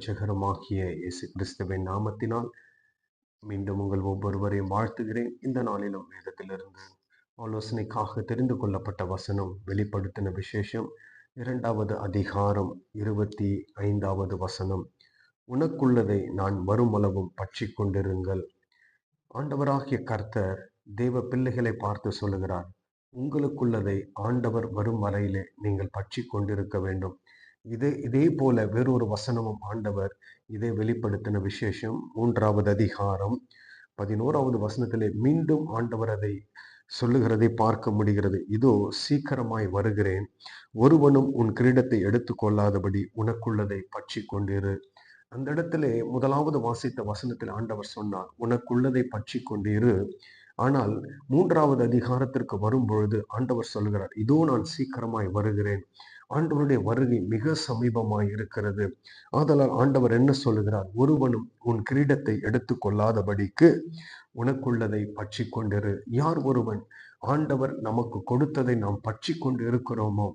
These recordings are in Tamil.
இரட்சகருமாகிய இயேசு கிறிஸ்துவின் நாமத்தினால் மீண்டும் உங்கள் ஒவ்வொருவரையும் வாழ்த்துகிறேன். இந்த நாளிலும் வேதத்திலிருந்து ஆலோசனைக்காக தெரிந்து கொள்ளப்பட்ட வசனம் வெளிப்படுத்தின விசேஷம் 2வது அதிகாரம் 25வது வசனம். உனக்குள்ளதை நான் வருமளவும் பற்றி கொண்டிருங்கள். ஆண்டவராகிய கர்த்தர் தேவ பிள்ளைகளை பார்த்து சொல்லுகிறார், உங்களுக்குள்ளதை ஆண்டவர் வரும் வரையிலே நீங்கள் பற்றி கொண்டிருக்க வேண்டும். இதே போல வேறொரு வசனமும் ஆண்டவர் இதை வெளிப்படுத்தின விசேஷம் 3வது அதிகாரம் 11வது வசனத்திலே மீண்டும் ஆண்டவர் அதை சொல்லுகிறதை பார்க்க முடிகிறது. இதோ சீக்கிரமாய் வருகிறேன், ஒருவனும் உன் கிரீடத்தை எடுத்துக்கொள்ளாதபடி உனக்குள்ளதை பற்றி கொண்டிரு. அந்த இடத்திலே முதலாவது வாசித்த வசனத்தில் ஆண்டவர் சொன்னார், உனக்குள்ளதை பற்றி கொண்டிரு. ஆனால் 3வது அதிகாரத்திற்கு வரும் பொழுது ஆண்டவர் சொல்கிறார், இதோ நான் சீக்கிரமாய் வருகிறேன். ஆண்டவருடைய வருகை மிக சமீபமாய் இருக்கிறது. ஆதலால் ஆண்டவர் என்ன சொல்லுகிறார், ஒருவனும் உன் கிரீடத்தை எடுத்துக்கொள்ளாதபடிக்கு உனக்குள்ளதை பற்றி கொண்டிரு. யார் ஒருவன் ஆண்டவர் நமக்கு கொடுத்ததை நாம் பற்றி கொண்டு இருக்கிறோமோ,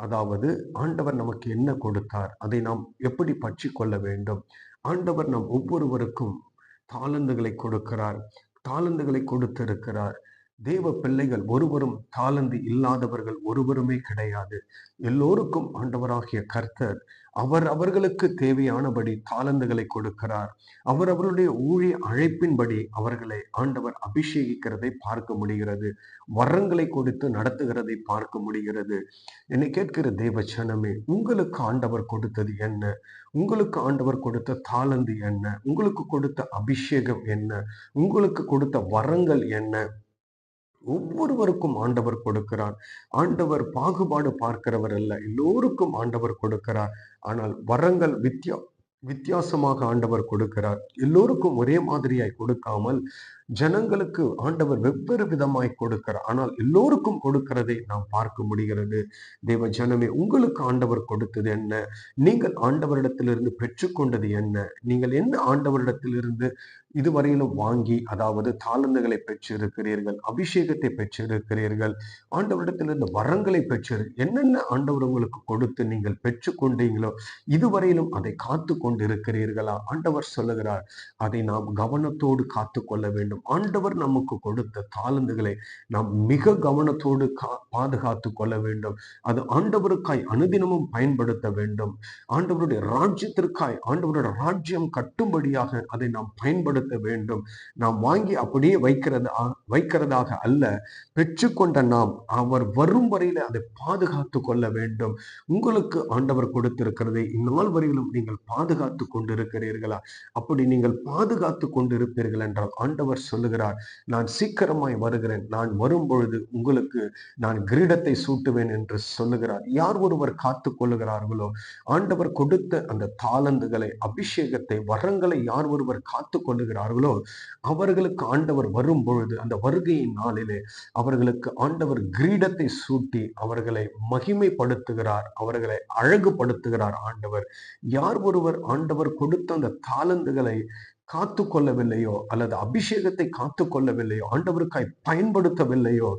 அதாவது ஆண்டவர் நமக்கு என்ன கொடுத்தார், அதை நாம் எப்படி பற்றி கொள்ள வேண்டும். ஆண்டவர் நம் ஒவ்வொருவருக்கும் தாளந்துகளை கொடுக்கிறார், தாளந்துகளை கொடுத்திருக்கிறார். தேவ பிள்ளைகள் ஒருவரும் தாளந்து இல்லாதவர்கள் ஒருவருமே கிடையாது. எல்லோருக்கும் ஆண்டவராகிய கர்த்தர் அவர்களுக்கு தேவையானபடி தாளந்துகளை கொடுக்கிறார். அவர்களுடைய ஊழிய அழைப்பின்படி அவர்களை ஆண்டவர் அபிஷேகிக்கிறதை பார்க்க முடிகிறது. வரங்களை கொடுத்து நடத்துகிறதை பார்க்க முடிகிறது. என்னை கேட்கிற தேவ ஜனமே, உங்களுக்கு ஆண்டவர் கொடுத்தது என்ன? உங்களுக்கு ஆண்டவர் கொடுத்த தாளந்து என்ன? உங்களுக்கு கொடுத்த அபிஷேகம் என்ன? உங்களுக்கு கொடுத்த வரங்கள் என்ன? ஒவ்வொருவருக்கும் ஆண்டவர் கொடுக்கிறார். ஆண்டவர் பாகுபாடு பார்க்கிறவர் அல்ல, எல்லோருக்கும் ஆண்டவர் கொடுக்கிறார். ஆனால் வரங்கள் வித்தியாசமாக ஆண்டவர் கொடுக்கிறார். எல்லோருக்கும் ஒரே மாதிரியாய் கொடுக்காமல் ஜனங்களுக்கு ஆண்டவர் வெவ்வேறு விதமாய் கொடுக்கிறார். ஆனால் எல்லோருக்கும் கொடுக்கிறதை நாம் பார்க்க முடிகிறது. தேவ ஜனமே, உங்களுக்கு ஆண்டவர் கொடுத்தது என்ன? நீங்கள் ஆண்டவரிடத்திலிருந்து பெற்றுக்கொண்டது என்ன? நீங்கள் என்ன ஆண்டவரிடத்திலிருந்து இதுவரையிலும் வாங்கி, அதாவது தாளந்துகளை பெற்றிருக்கிறீர்கள், அபிஷேகத்தை பெற்றிருக்கிறீர்கள், ஆண்டவரிடத்திலிருந்து வரங்களை என்னென்ன ஆண்டவர் உங்களுக்கு கொடுத்து நீங்கள் பெற்றுக்கொண்டீங்களோ இதுவரையிலும் அதை காத்து கொண்டு இருக்கிறீர்களா? ஆண்டவர் சொல்லுகிறார், அதை நாம் கவனத்தோடு காத்து கொள்ள வேண்டும். ஆண்டவர் நமக்கு கொடுத்த தாளந்துகளை நாம் மிக கவனத்தோடு பாதுகாத்து கொள்ள வேண்டும். அது ஆண்டவருக்காய் அனுதினமும் பயன்படுத்த வேண்டும். ஆண்டவருடைய ராஜ்யத்திற்காய், ஆண்டவருடைய ராஜ்யம் கட்டும்படியாக அதை நாம் பயன்படுத்த வேண்டும். நாம் வாங்கி அப்படியே வைக்கிறதாக அல்ல, பெற்றுக்கொண்ட நாம் அவர் வரும் வரையில அதை பாதுகாத்து கொள்ள வேண்டும். உங்களுக்கு ஆண்டவர் கொடுத்திருக்கிறதை இந்நாள் வரையிலும் நீங்கள் பாதுகாத்து கொண்டிருக்கிறீர்களா? அப்படி நீங்கள் பாதுகாத்து கொண்டிருப்பீர்கள் என்றால் ஆண்டவர் சொல்லுகிறார், நான் சீக்கிரமாய் வருகிறேன், நான் வரும் பொழுது உங்களுக்கு நான் கிரீடத்தை சூட்டுவேன் என்று சொல்லுகிறார். யார் ஒருவர் காத்து கொள்ளுகிறார்களோ, ஆண்டவர் கொடுத்த அந்த தாளந்துகளை, அபிஷேகத்தை, வரங்களை யார் ஒருவர் காத்து கொள்ளுகிறார்களோ அவர்களுக்கு ஆண்டவர் வரும் பொழுது அந்த வருகையின் நாளிலே அவர்களுக்கு ஆண்டவர் கிரீடத்தை சூட்டி அவர்களை மகிமைப்படுத்துகிறார், அவர்களை அழகுபடுத்துகிறார். ஆண்டவர் யார் ஒருவர் ஆண்டவர் கொடுத்த அந்த தாளந்துகளை காத்து கொள்ளவில்லையோ அல்லது அபிஷேகத்தை காத்து கொள்ளவில்லையோ, ஆண்டவருக்காய் பயன்படுத்தவில்லையோ,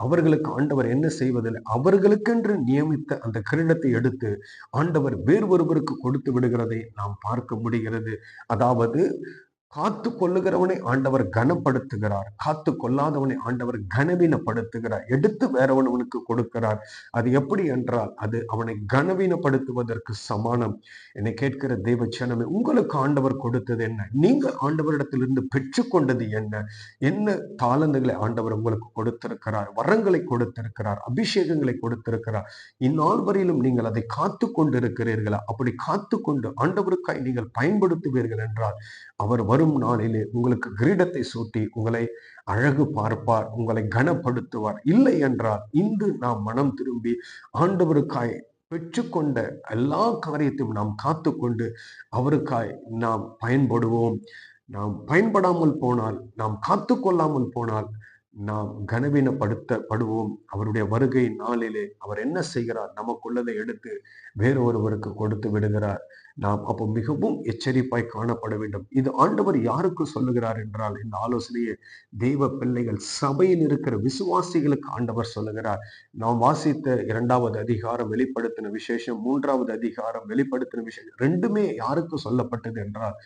அவர்களுக்கு ஆண்டவர் என்ன செய்வதில்லை, அவர்களுக்கென்று நியமித்த அந்த கிரீடத்தை எடுத்து ஆண்டவர் வேறு ஒருவருக்கு கொடுத்து விடுகிறதை நாம் பார்க்க முடிகிறது. அதாவது காத்து கொள்ளுகிறவனை ஆண்டவர் கனப்படுத்துகிறார், காத்து கொள்ளாதவனை ஆண்டவர் கனவீனப்படுத்துகிறார், எடுத்து வேறவனவனுக்கு கொடுக்கிறார். அது எப்படி என்றால் அது அவனை கனவீனப்படுத்துவதற்கு சமானம். என்னை கேட்கிற தேவ ஜனமே, உங்களுக்கு ஆண்டவர் கொடுத்தது என்ன? நீங்கள் ஆண்டவரிடத்திலிருந்து பெற்றுக்கொண்டது என்ன? என்ன தாளந்துகளை ஆண்டவர் உங்களுக்கு கொடுத்திருக்கிறார், வரங்களை கொடுத்திருக்கிறார், அபிஷேகங்களை கொடுத்திருக்கிறார். இந்நாள் வரையிலும் நீங்கள் அதை காத்து கொண்டு இருக்கிறீர்களா? அப்படி காத்து கொண்டு ஆண்டவருக்காய் நீங்கள் பயன்படுத்துவீர்கள் என்றால் அவர் வரும் நாளிலே உங்களுக்கு கிரீடத்தை சூட்டி உங்களை அழகு பார்ப்பார், உங்களை கனப்படுத்துவார். இல்லை என்றால் இன்று நாம் மனம் திரும்பி ஆண்டவருக்காய் பெற்றுக்கொண்ட எல்லா காரியத்தையும் நாம் காத்து கொண்டு அவருக்காய் நாம் பயன்படுவோம். நாம் பயன்படாமல் போனால், நாம் காத்து கொள்ளாமல் போனால் நாம் கனவீனப்படுத்தப்படுவோம். அவருடைய வருகை நாளிலே அவர் என்ன செய்கிறார்? நமக்குள்ளதை எடுத்து வேறு ஒருவருக்கு கொடுத்து விடுகிறார். நாம் அப்போ மிகவும் எச்சரிப்பாய் காணப்பட வேண்டும். இது ஆண்டவர் யாருக்கு சொல்லுகிறார் என்றால், இந்த ஆலோசனையை தெய்வ பிள்ளைகள் சபையில் இருக்கிற விசுவாசிகளுக்கு ஆண்டவர் சொல்லுகிறார். நாம் வாசித்த 2வது அதிகாரம் வெளிப்படுத்தின விசேஷம், 3வது அதிகாரம் வெளிப்படுத்தின விசேஷம், ரெண்டுமே யாருக்கு சொல்லப்பட்டது என்றால்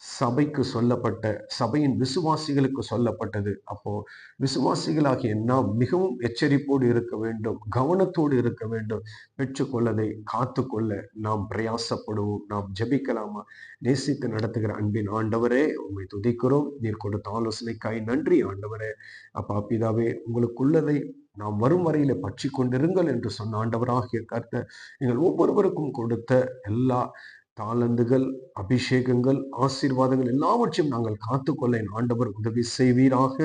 சபைக்கு சொல்லப்பட்ட, சபையின் விசுவாசிகளுக்கு சொல்லப்பட்டது. அப்போ விசுவாசிகளாகிய நாம் மிகவும் எச்சரிப்போடு இருக்க வேண்டும், கவனத்தோடு இருக்க வேண்டும். பெற்றுக்கொள்ளதை காத்துக்கொள்ள நாம் பிரயாசப்படுவோம். நாம் ஜெபிக்கலாமா? நேசித்து நடத்துகிற அன்பின் ஆண்டவரே, உம்மை துதிக்கிறோம். நீர் கொடுத்த ஆலோசனைக்காய் நன்றி ஆண்டவரே. அப்பா பிதாவே, உங்களுக்குள்ளதை நாம் வரும் வரையில பற்றி கொண்டிருங்கள் என்று சொன்ன ஆண்டவராகிய கர்த்தர் நீங்கள் ஒவ்வொருவருக்கும் கொடுத்த எல்லா தாளந்துகள், அபிஷேகங்கள், ஆசீர்வாதங்கள் எல்லாவற்றையும் நாங்கள் காத்துக்கொள்ள என் ஆண்டவர் உதவி செய்வீராக.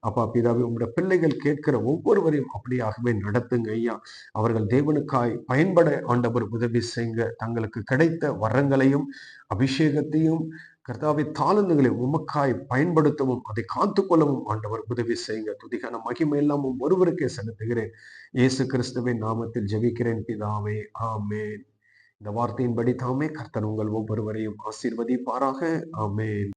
அப்பா பிதாவே, உங்களுடைய பிள்ளைகள் கேட்கிற ஒவ்வொருவரையும் அப்படியாகவே நடத்துங்க ஐயா. அவர்கள் தேவனுக்காய் பயன்பட ஆண்டவர் உதவி செய்யுங்க. தங்களுக்கு கிடைத்த வரங்களையும் அபிஷேகத்தையும் கர்த்தாவை தாளந்துகளை உமக்காய் பயன்படுத்தவும் அதை காத்துக்கொள்ளவும் ஆண்டவர் உதவி செய்யுங்க. துதிகான மகிமை எல்லாம் ஒருவருக்கே செலுத்துகிறேன். இயேசு கிறிஸ்துவின் நாமத்தில் ஜெபிக்கிறேன் பிதாவே, ஆமென். இந்த வார்த்தையின்படி தாமே கர்த்தர் உங்கள் ஒவ்வொருவரையும் ஆசீர்வதிப்பாராக. ஆமென்.